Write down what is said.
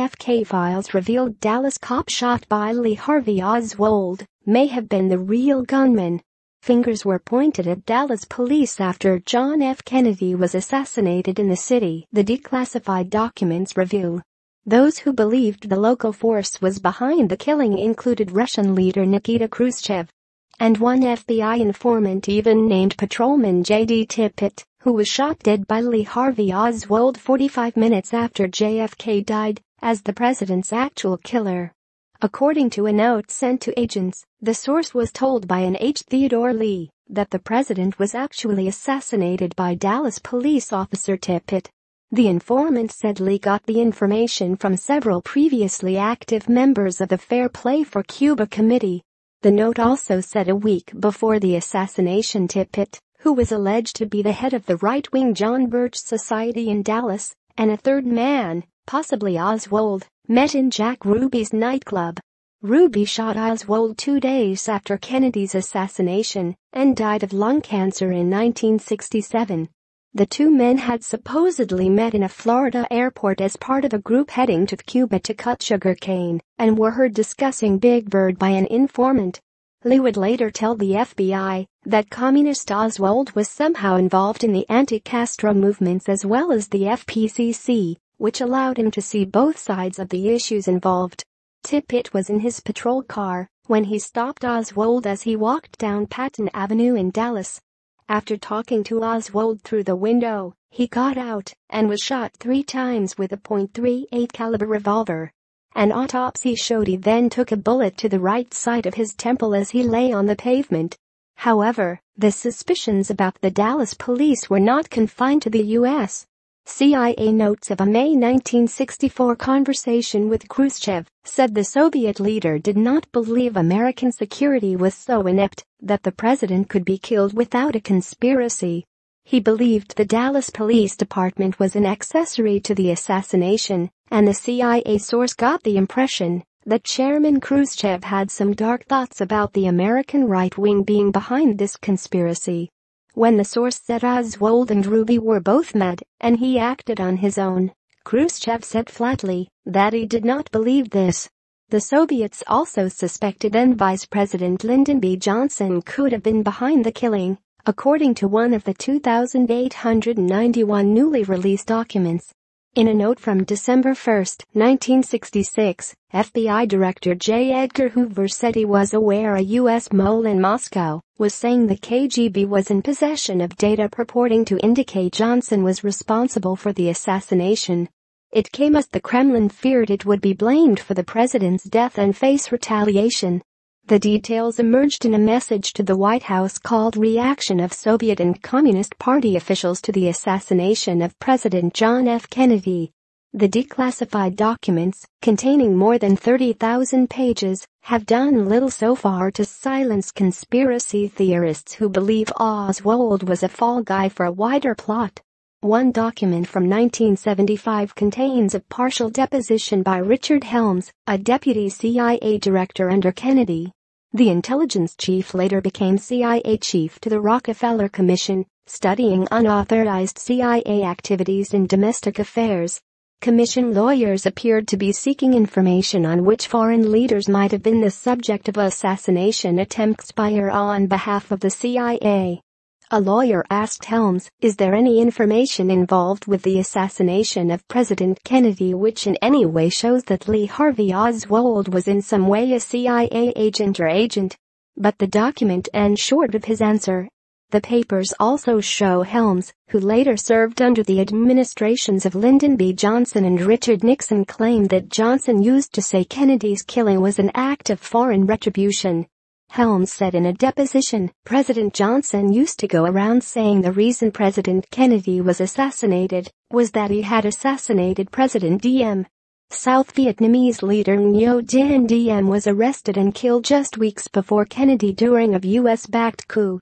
JFK files revealed Dallas cop shot by Lee Harvey Oswald may have been the real gunman. Fingers were pointed at Dallas police after John F. Kennedy was assassinated in the city, the declassified documents reveal. Those who believed the local force was behind the killing included Russian leader Nikita Khrushchev and one FBI informant even named patrolman JD Tippit, who was shot dead by Lee Harvey Oswald 45 minutes after JFK died, as the president's actual killer. According to a note sent to agents, the source was told by an H. Theodore Lee that the president was actually assassinated by Dallas police officer Tippit. The informant said Lee got the information from several previously active members of the Fair Play for Cuba committee. The note also said a week before the assassination, Tippit, who was alleged to be the head of the right-wing John Birch Society in Dallas, and a third man, possibly Oswald, met in Jack Ruby's nightclub. Ruby shot Oswald 2 days after Kennedy's assassination and died of lung cancer in 1967. The two men had supposedly met in a Florida airport as part of a group heading to Cuba to cut sugarcane and were heard discussing Big Bird by an informant. Lee would later tell the FBI that Communist Oswald was somehow involved in the anti-Castro movements as well as the FPCC, which allowed him to see both sides of the issues involved. Tippit was in his patrol car when he stopped Oswald as he walked down Patton Avenue in Dallas. After talking to Oswald through the window, he got out and was shot 3 times with a .38 caliber revolver. An autopsy showed he then took a bullet to the right side of his temple as he lay on the pavement. However, the suspicions about the Dallas police were not confined to the U.S. CIA notes of a May 1964 conversation with Khrushchev said the Soviet leader did not believe American security was so inept that the president could be killed without a conspiracy. He believed the Dallas Police Department was an accessory to the assassination, and the CIA source got the impression that Chairman Khrushchev had some dark thoughts about the American right wing being behind this conspiracy. When the source said Oswald and Ruby were both mad and he acted on his own, Khrushchev said flatly that he did not believe this. The Soviets also suspected then Vice President Lyndon B. Johnson could have been behind the killing, according to one of the 2,891 newly released documents. In a note from December 1, 1966, FBI Director J. Edgar Hoover said he was aware a U.S. mole in Moscow was saying the KGB was in possession of data purporting to indicate Johnson was responsible for the assassination. It came as the Kremlin feared it would be blamed for the president's death and face retaliation. The details emerged in a message to the White House called Reaction of Soviet and Communist Party Officials to the Assassination of President John F. Kennedy. The declassified documents, containing more than 30,000 pages, have done little so far to silence conspiracy theorists who believe Oswald was a fall guy for a wider plot. One document from 1975 contains a partial deposition by Richard Helms, a deputy CIA director under Kennedy. The intelligence chief later became CIA chief to the Rockefeller Commission, studying unauthorized CIA activities in domestic affairs. Commission lawyers appeared to be seeking information on which foreign leaders might have been the subject of assassination attempts by or on behalf of the CIA. A lawyer asked Helms, "Is there any information involved with the assassination of President Kennedy which in any way shows that Lee Harvey Oswald was in some way a CIA agent or agent?" But the document ends short of his answer. The papers also show Helms, who later served under the administrations of Lyndon B. Johnson and Richard Nixon, claimed that Johnson used to say Kennedy's killing was an act of foreign retribution. Helms said in a deposition, President Johnson used to go around saying the reason President Kennedy was assassinated was that he had assassinated President Diem. South Vietnamese leader Ngo Dinh Diem was arrested and killed just weeks before Kennedy during a U.S.-backed coup.